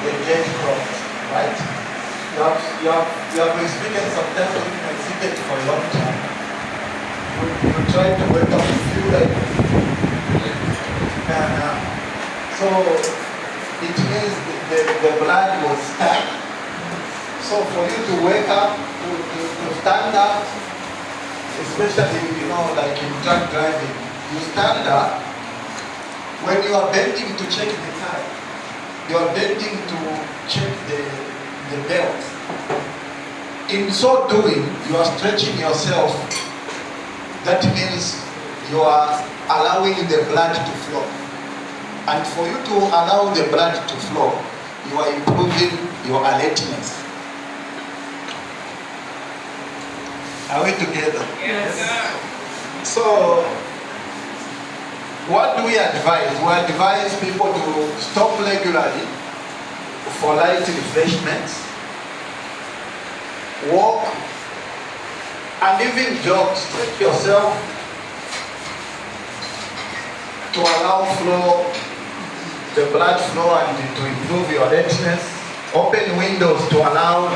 the gate crossed, right? You have experienced sometimes when you have seated for a long time. You try to wake up, you feel like, so it means the blood was stuck. So for you to wake up, to stand up, especially, like in truck driving, you stand up. When you are bending to check the car, you are bending to check the belt. In so doing, you are stretching yourself. That means you are allowing the blood to flow. And for you to allow the blood to flow, you are improving your alertness. Are we together? Yes. So, what do we advise? We advise people to stop regularly for light refreshments, walk, and even jog. Stretch yourself to allow the blood flow and to improve your alertness. Open windows to allow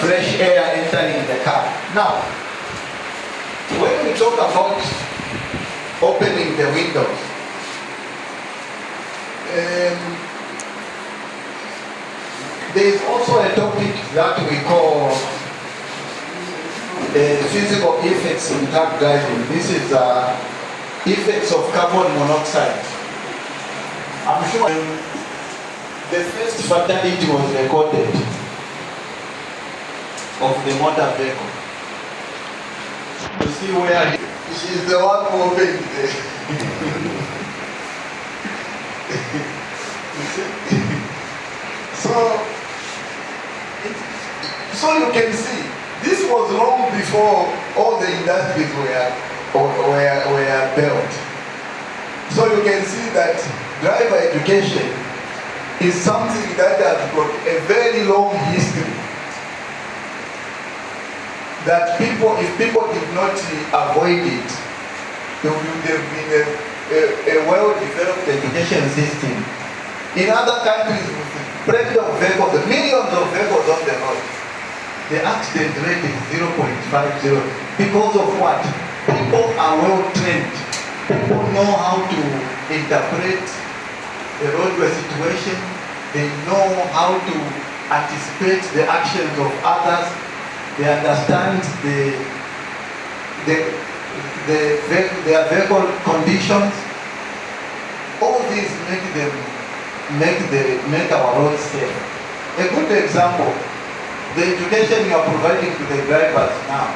fresh air entering the car. Now, when we talk about opening the windows, there is also a topic that we call physical effects in truck driving. This is effects of carbon monoxide. I'm sure the first fatality was recorded of the motor vehicle. You see where she's the one who opened the you see? So you can see this was long before all the industries were built. So you can see that driver education is something that has got a very long history. That if people did not avoid it, there would have been a well-developed education system. In other countries, with plenty of vehicles, millions of vehicles on the road, the accident rate is 0.50. Because of what? People are well trained. People know how to interpret the roadway situation. They know how to anticipate the actions of others. They understand their vehicle conditions. All these make our roads safe. A good example, the education you are providing to the drivers now,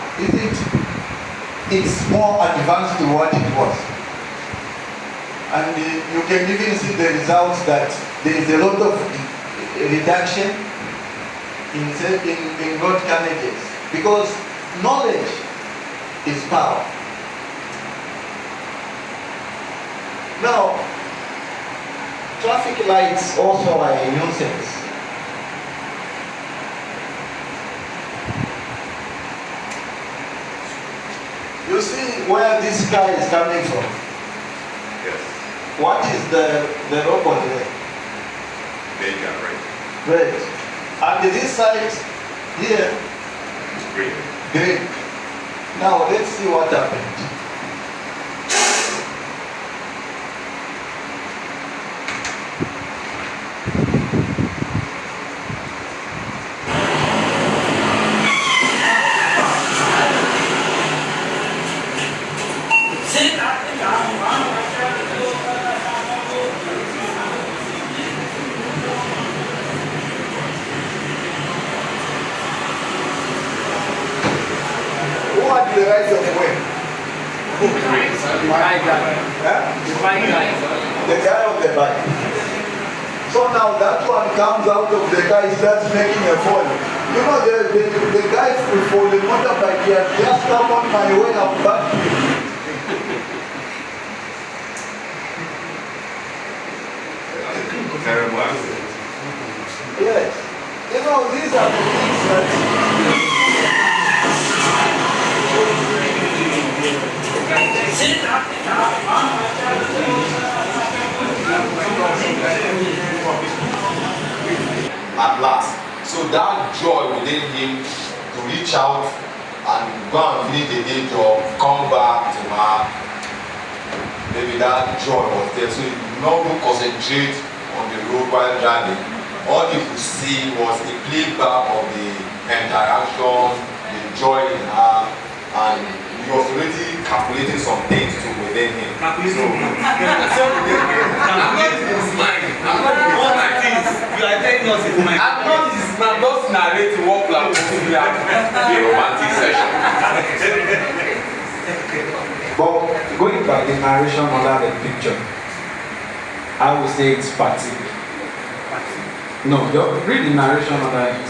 it's more advanced to what it was. And you can even see the results that there is a lot of reduction in road carnages, because knowledge is power. Now, traffic lights also are a nuisance. You see where this car is coming from? Yes. What is the robot there? Right. Red. And this side here, It's green. green. Now let's see what happened. Who had the right of way? My guy. Huh? My guy. The guy on the bike. So now that one comes out of the car, he starts making a fall. You know, the guy for the motorbike, he has just come on my way up back. Terrible accident. Yes. You know, these are the things that at last. So that joy within him to reach out and go and finish the day job, come back to her, maybe that joy was there. So he did not even concentrate on the road while driving. All he could see was a playback of the interaction, the joy in her, and he was already calculating some things too within him. Calculating his mind. What are things? You are telling us his mind. I'm not just narrating what we are supposed to be at the romantic session. But going by the narration under the picture, I would say it's fatigue. No, just read the narration under it.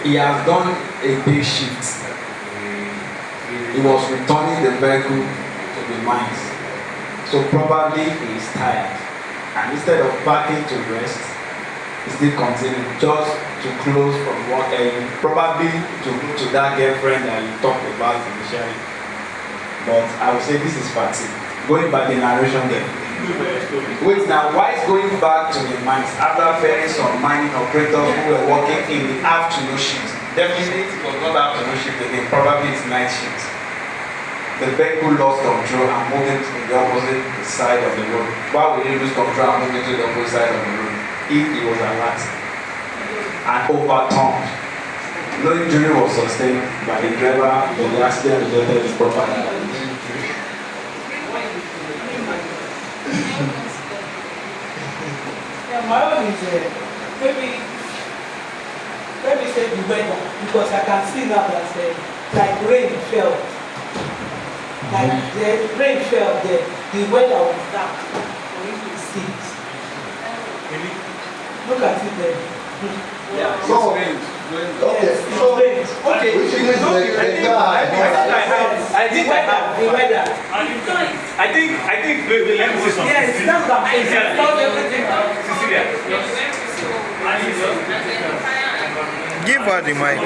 He has done a day shift. He was returning the vehicle to the mines. So probably he is tired. And instead of parking to rest, he still continued just to close from work early, probably to that girlfriend that you talked about initially. But I would say this is fatigue. Going by the narration there. Wait, now why is going back to the mines after ferrying some mining operators who were working in the afternoon shift? Definitely it was not afternoon shift again, probably it's night shift. The vehicle lost control and moved into the opposite side of the road. Why would he lose control and move into the opposite side of the road if he was alert and overturned? No injury was sustained by the driver. The accident resulted in proper damage. Yeah, my own is maybe let me say the weather, because I can see now that like rain fell. Like the rain fell there, the weather was dark for you to see it. Look at it there. Yeah, So, it's okay, Yes, so, it's okay, which is the guy, I think I have. the weather. I think we let me say something. Yes, that's what I'm saying. It's not everything. Cecilia. Give her the mic.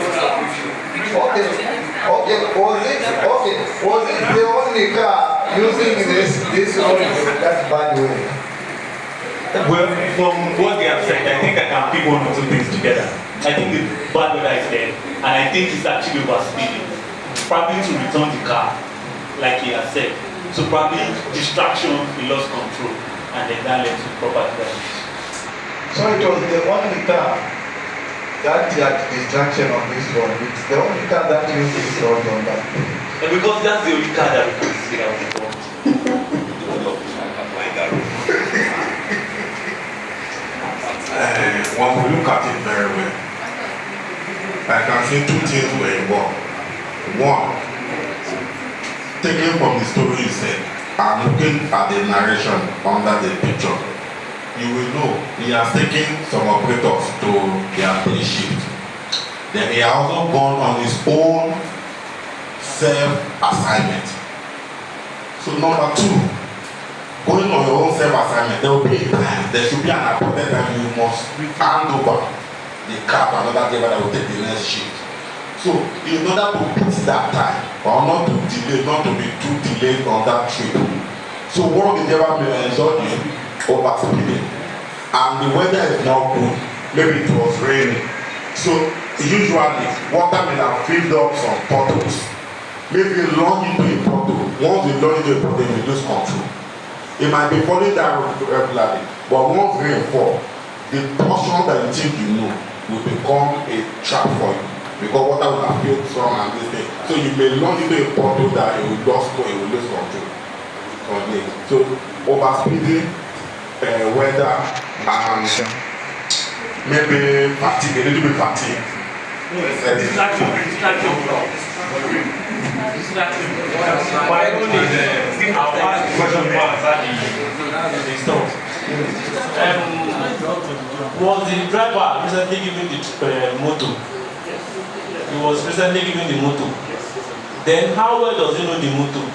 okay, was it the only car using this road that bad way? Well, from what they have said, I think I can pick one or two things together. I think the bad weather is there, and I think it's actually overspeeding. Probably to return the car, like he has said. So probably distraction, he lost control, and then that led to proper damage. So it was the only car that had distraction on this road. It's the only car that used this road on that day. And because that's the only car that we can see that was involved. When we look at it very well, I can see two things were involved. One, taken from the story you said, and looking at the narration under the picture, you will know he has taken some operators to their day shift. Then he has also gone on his own self-assignment. So number two, going on your own self-assignment, there will be a time, there should be an appointed time you must hand over the car to another driver that will take the next shift. So in order to beat that time, or not to delay, not to be too delayed on that trip. So what the driver may ensure is overspeeding. And the weather is not good, maybe it was raining. So usually water may have filled up some potholes. Maybe launch into a pothole. Once you launch into a pothole, you lose control. It might be falling down regularly, but once rain falls, the portion that you think you know will become a trap for you, because water will have filled some and this thing. So you may launch into a pothole that it will lose control. Okay. So overspeeding, weather, and maybe fatigue, a little bit fatigue. My own is I'll ask the question about the stores. Was the driver recently given the motor? He was recently given the motor. Then how well does he know the motor?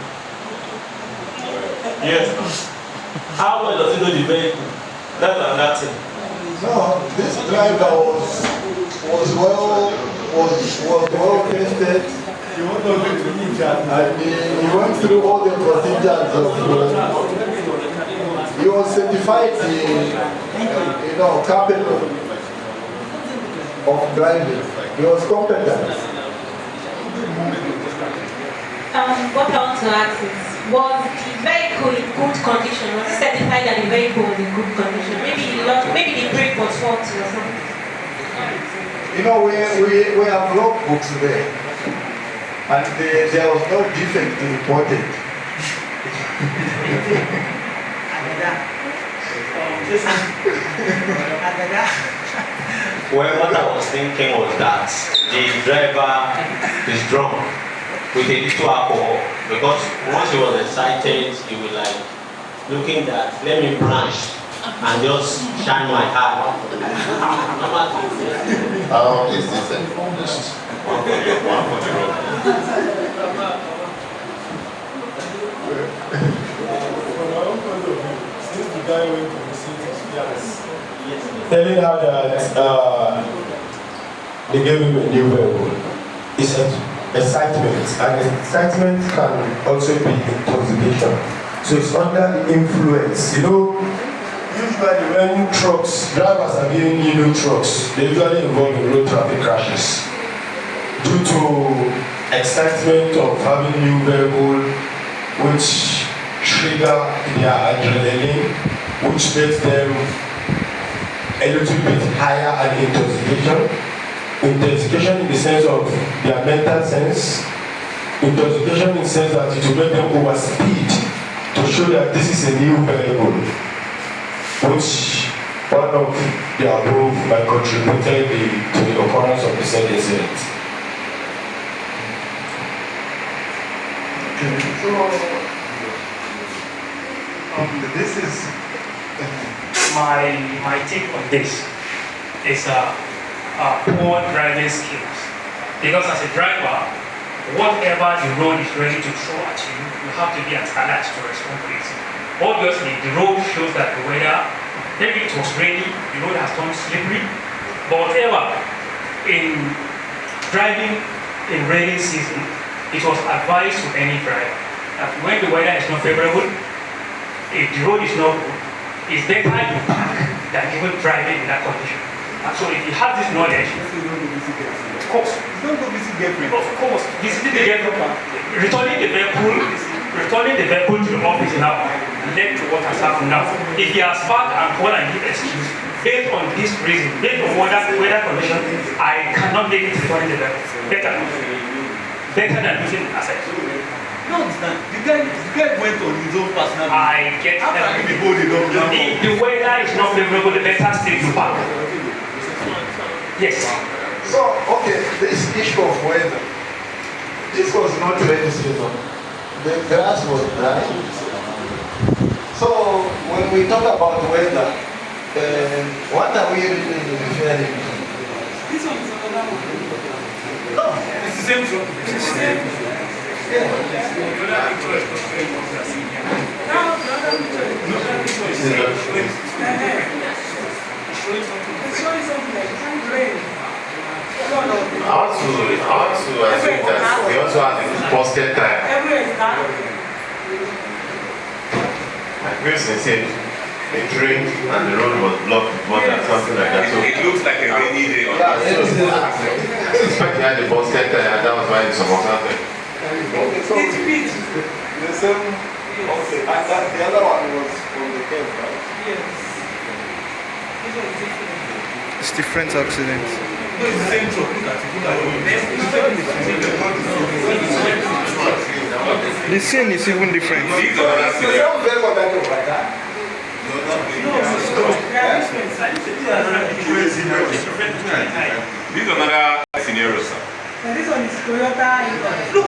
Yes. How well does he know the vehicle? That's another thing. No, this driver was well tested. And he went through all the procedures of. He was certified, capable. of driving. He was competent. What I want to ask is, was the vehicle in good condition? Was it certified that the vehicle was in good condition? Maybe the brake was faulty or something. You know, we have log books there, and there was no defect reported. Well, what I was thinking was that the driver is drunk with a little alcohol, because once he was excited, he was like looking that, let me branch and just shine my eye. How is this accomplished? One for the road. From my own point of view, since the guy went to the city, telling her that they gave him a new vehicle, it's excitement, and excitement can also be intoxication. So it's under the influence. You know, usually when drivers are given new trucks, they usually involve in road traffic crashes due to excitement of having new vehicle, which trigger their adrenaline, which makes them a little bit higher and intoxication. Intoxication in the sense of their mental sense. Intoxication in the sense that it will make them overspeed to show that this is a new vehicle, which one of the above might contributed to the occurrence of the said incident. So, this is my take on this is poor driving skills. Because as a driver, whatever the road is ready to throw at you, you have to be at alert to respond to it. Obviously, the road shows that the weather, maybe it was rainy, the road has turned slippery, but whatever, in driving in rainy season, it was advised to any driver that when the weather is not favorable, if the road is not good, it's better you park than even driving in that condition. And so if he has this knowledge, of course, visiting the vehicle, returning the vehicle to the office now led to what has happened now. If he has parked and called and give excuse, based on this reason, based on weather condition, I cannot make it returning the vehicle. Better than using asset. No, understand. The guy went on his own personal. I get that. If the weather is not favorable, the better stay to park. Yes. So, okay, this issue of weather, this was not rainy season. The grass was dry. So, when we talk about weather, what are we really referring to? This one is another one. No. It's the same truck. It's the same. Yeah. I want to assume that we also have the posted time. Like Wilson said, a train and the road was blocked with water, something like that. So It looks like a rainy day on yeah, so I suspect they had the posted time, and that was why it's almost happened. Okay, so the same, okay, and that, the other one was from the cave, right? Yes. This one is different. It's different accidents. No, it's the same truck. Look at it. The scene is even different. It's the same vehicle that was like that. These are another scenario, sir. This one is Toyota.